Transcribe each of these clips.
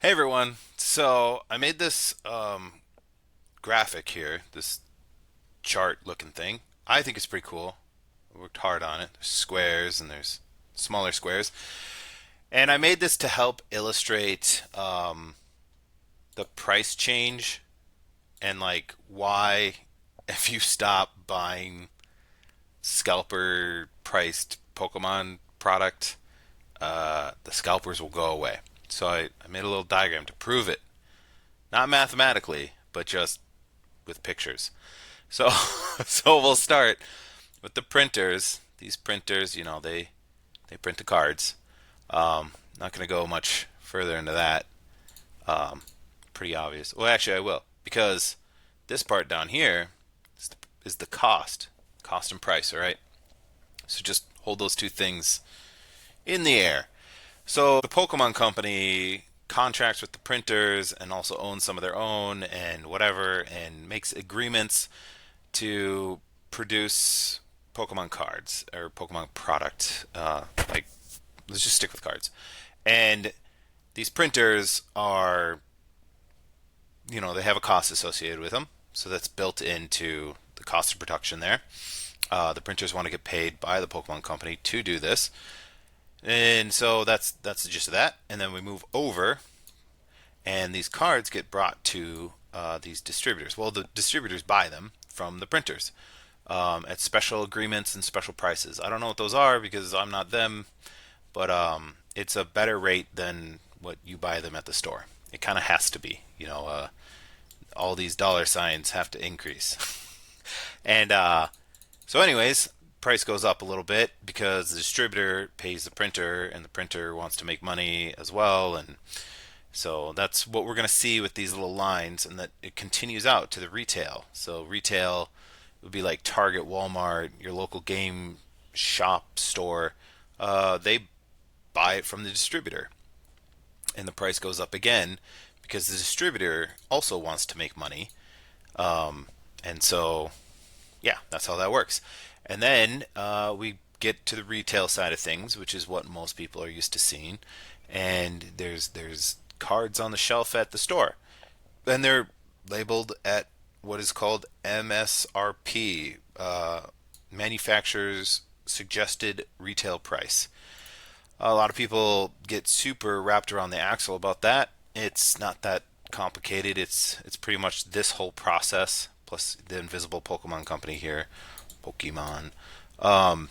Hey everyone. So I made this graphic here, this chart looking thing. I think it's pretty cool. I worked hard on it. There's squares and there's smaller squares. And I made this to help illustrate the price change and like why if you stop buying scalper priced Pokemon product, the scalpers will go away. So I made a little diagram to prove it. Not mathematically, but just with pictures. So so we'll start with the printers. These printers, they print the cards. Not going to go much further into that. Um, Pretty obvious. Well, actually, I will because this part down here is the cost and price. All right. So just hold those two things in the air. So the Pokemon Company contracts with the printers and also owns some of their own and whatever and makes agreements to produce Pokemon cards or Pokemon product. Like, let's just stick with cards. And these printers are, they have a cost associated with them. So that's built into the cost of production there. The printers want to get paid by the Pokemon Company to do this. And so that's the gist of that. And then we move over, and these cards get brought to these distributors. Well, the distributors buy them from the printers at special agreements and special prices. I don't know what those are because I'm not them, but it's a better rate than what you buy them at the store. It kind of has to be. All these dollar signs have to increase. And so, anyways, price goes up a little bit because the distributor pays the printer, and the printer wants to make money as well. And so that's what we're going to see with these little lines, and that it continues out to the retail. So retail would be like Target, Walmart, your local game shop store. They buy it from the distributor, and the price goes up again because the distributor also wants to make money. And so, yeah, that's how that works. And then we get to the retail side of things, which is what most people are used to seeing. And there's cards on the shelf at the store, and they're labeled at what is called MSRP, manufacturer's suggested retail price. A lot of people get super wrapped around the axle about that. It's not that complicated. It's pretty much this whole process plus the invisible Pokemon company here, Pokemon, um,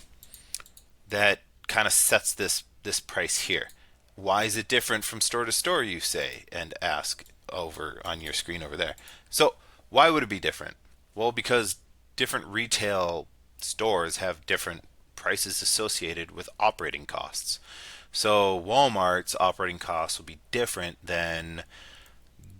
that kind of sets this price here. Why is it different from store to store, you say, and ask over on your screen over there. So why would it be different? Well, because different retail stores have different prices associated with operating costs. So Walmart's operating costs will be different than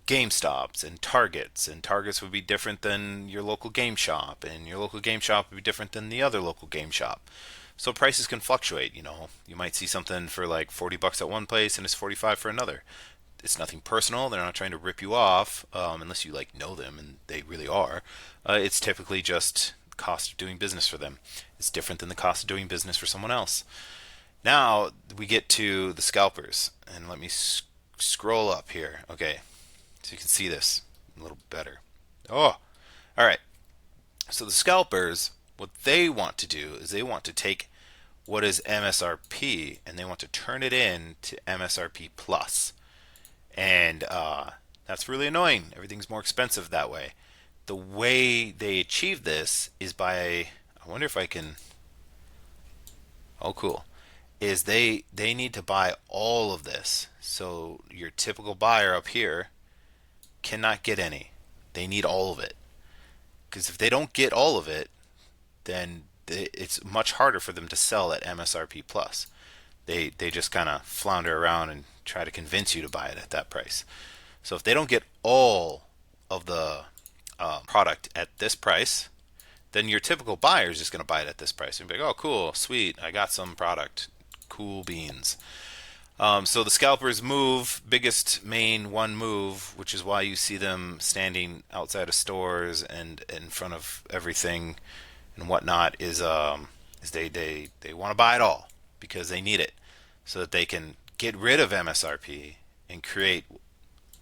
GameStops and Targets, and Targets would be different than your local game shop, and your local game shop would be different than the other local game shop. So prices can fluctuate. You might see something for like 40 bucks at one place and it's 45 for another. It's nothing personal. They're not trying to rip you off, unless you like know them, and they really are. It's typically just cost of doing business for them. It's different than the cost of doing business for someone else. Now we get to the scalpers, and let me scroll up here. Okay, so you can see this a little better. Oh, all right. So the scalpers, what they want to do is they want to take what is MSRP and they want to turn it in to MSRP plus. And that's really annoying. Everything's more expensive that way. The way they achieve this is by, I wonder if I can, oh cool, is they need to buy all of this. So your typical buyer up here cannot get any. They need all of it. Because if they don't get all of it, then it's much harder for them to sell at MSRP plus. They just kind of flounder around and try to convince you to buy it at that price. So if they don't get all of the product at this price, then your typical buyer is just going to buy it at this price and be like, "Oh, cool, sweet, I got some product, cool beans." So the scalpers move, biggest main one move, which is why you see them standing outside of stores and in front of everything and whatnot, is they want to buy it all because they need it so that they can get rid of MSRP and create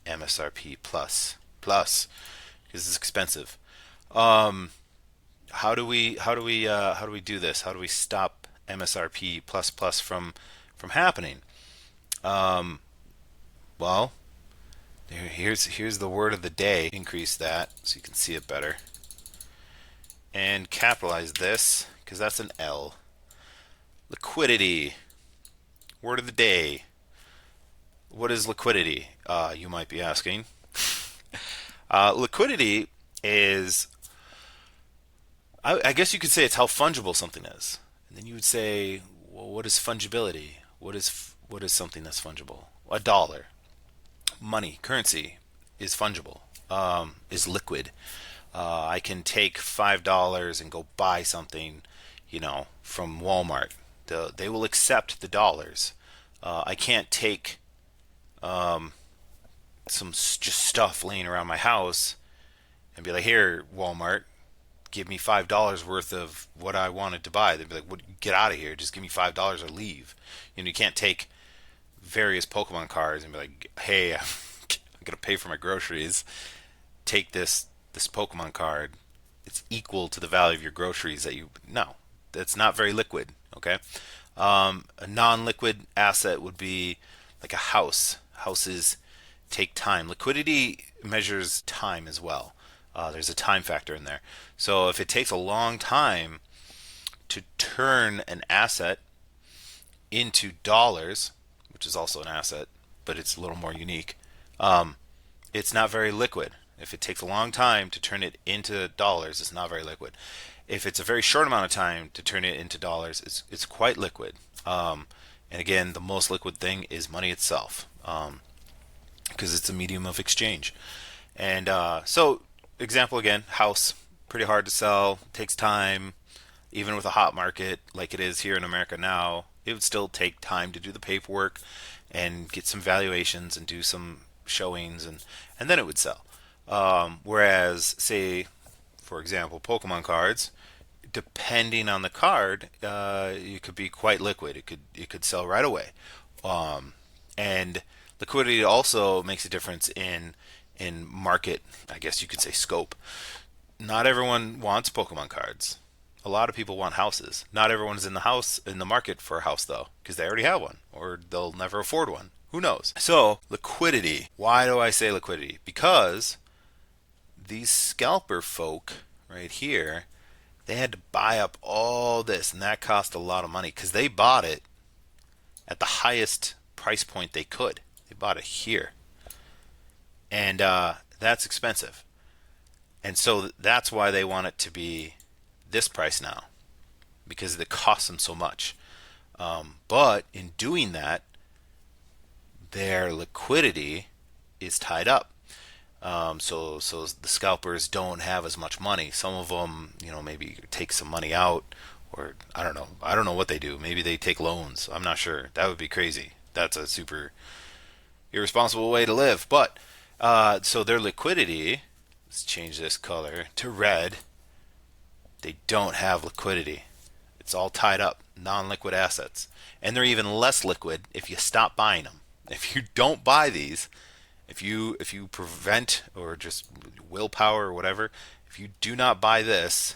MSRP plus because it's expensive. Um, how do we do this? How do we stop MSRP plus from happening? Um, well, here's the word of the day. Increase that so you can see it better, and capitalize this because that's an L. Liquidity. Word of the day. What is liquidity? You might be asking. Liquidity is, I guess you could say, it's how fungible something is. And then you would say, well, what is fungibility? What is something that's fungible? A dollar, money, currency is fungible, is liquid. I can take $5 and go buy something, from Walmart. They will accept the dollars. I can't take some just stuff laying around my house and be like, here, Walmart, give me $5 worth of what I wanted to buy. They'd be like, what, get out of here. Just give me $5 or leave. You can't take various Pokemon cards and be like, hey, I'm going to pay for my groceries. Take this Pokemon card. It's equal to the value of your groceries that you. No, that's not very liquid. Okay. A non-liquid asset would be like a house. Houses take time. Liquidity measures time as well. There's a time factor in there. So if it takes a long time to turn an asset into dollars, which is also an asset, but it's a little more unique, it's not very liquid. If it takes a long time to turn it into dollars, it's not very liquid. If it's a very short amount of time to turn it into dollars, it's quite liquid. And again, the most liquid thing is money itself, because it's a medium of exchange. And so, example again, house, pretty hard to sell, takes time. Even with a hot market like it is here in America now, it would still take time to do the paperwork and get some valuations and do some showings, and then it would sell. Whereas, say, for example, Pokemon cards, depending on the card, it could be quite liquid. It could sell right away. And liquidity also makes a difference in market. I guess you could say scope. Not everyone wants Pokemon cards. A lot of people want houses. Not everyone's in the market for a house though, because they already have one, or they'll never afford one. Who knows? So liquidity. Why do I say liquidity? Because these scalper folk right here, they had to buy up all this, and that cost a lot of money because they bought it at the highest price point they could. They bought it here, and that's expensive. And so that's why they want it to be this price now, because it costs them so much. But in doing that, their liquidity is tied up. So the scalpers don't have as much money. Some of them, maybe take some money out, or I don't know. I don't know what they do. Maybe they take loans. I'm not sure. That would be crazy. That's a super irresponsible way to live. But so their liquidity. Let's change this color to red. They don't have liquidity. It's all tied up, non-liquid assets, and they're even less liquid if you stop buying them. If you don't buy these, if you prevent or just willpower or whatever, if you do not buy this,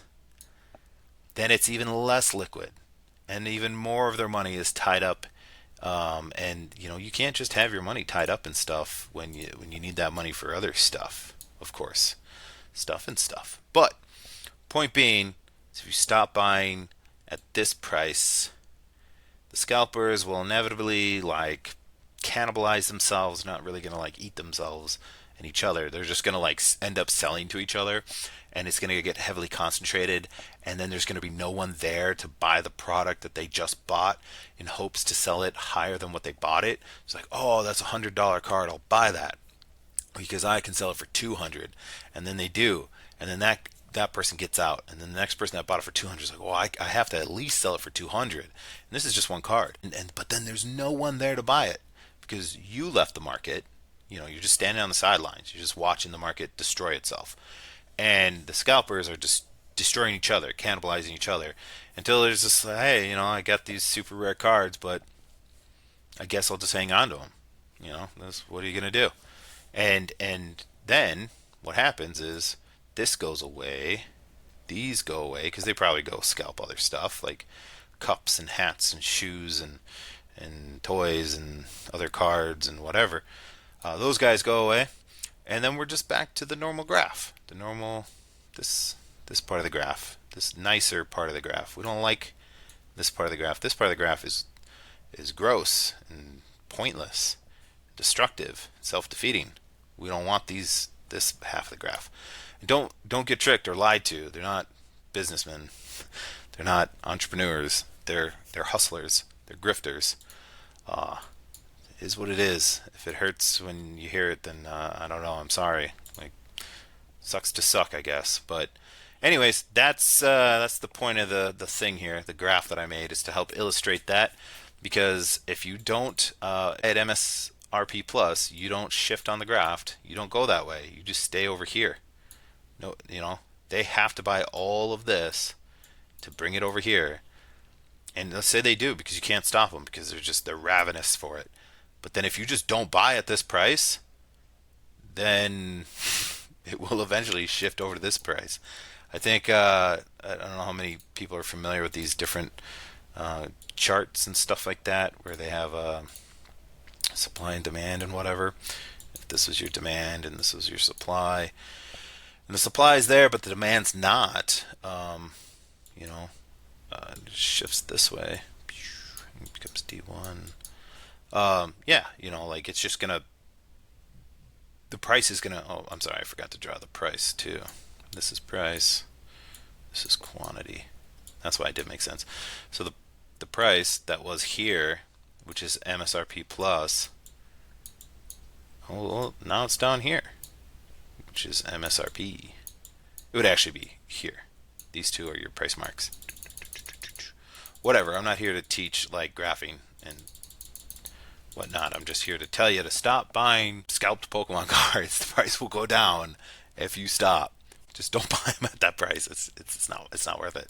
then it's even less liquid, and even more of their money is tied up. And you can't just have your money tied up in stuff when you need that money for other stuff, of course, stuff and stuff. But point being, if you stop buying at this price, the scalpers will inevitably cannibalize themselves, not really going to eat themselves and each other. They're just going to end up selling to each other, and it's going to get heavily concentrated, and then there's going to be no one there to buy the product that they just bought in hopes to sell it higher than what they bought it. It's like, oh, that's $100 card, I'll buy that because I can sell it for 200. And then they do, and then that person gets out, and then the next person that bought it for 200 is like, well, I have to at least sell it for 200, and this is just one card, but then there's no one there to buy it because you left the market. You're just standing on the sidelines. You're just watching the market destroy itself, and the scalpers are just destroying each other, cannibalizing each other, until there's this, hey, I got these super rare cards, but I guess I'll just hang on to them. What are you gonna do? And then what happens is this goes away, these go away because they probably go scalp other stuff like cups and hats and shoes and toys and other cards and whatever. Those guys go away, and then we're just back to the normal graph, the normal this this part of the graph, this nicer part of the graph. We don't like this part of the graph. This part of the graph is gross and pointless, destructive, self-defeating. We don't want this half of the graph. And don't get tricked or lied to. They're not businessmen. They're not entrepreneurs. They're hustlers. They're grifters. Uh, it is what it is. If it hurts when you hear it, then I don't know. I'm sorry. Like, sucks to suck, I guess. But anyways, that's the point of the thing here. The graph that I made is to help illustrate that, because if you don't at MSRP plus, you don't shift on the graph. You don't go that way. You just stay over here. No, they have to buy all of this to bring it over here. And let's say they do, because you can't stop them, because they're ravenous for it. But then if you just don't buy at this price, then it will eventually shift over to this price. I think I don't know how many people are familiar with these different charts and stuff like that, where they have supply and demand and whatever. If this was your demand and this was your supply, and the supply is there, but the demand's not, you know, it shifts this way. It becomes D1. Yeah, like it's just gonna. The price is gonna. Oh, I'm sorry, I forgot to draw the price too. This is price. This is quantity. That's why it did make sense. So the price that was here, which is MSRP plus. Oh, well, now it's down here, which is MSRP. It would actually be here. These two are your price marks. Whatever. I'm not here to teach like graphing and whatnot. I'm just here to tell you to stop buying scalped Pokemon cards. The price will go down if you stop. Just don't buy them at that price. It's not worth it.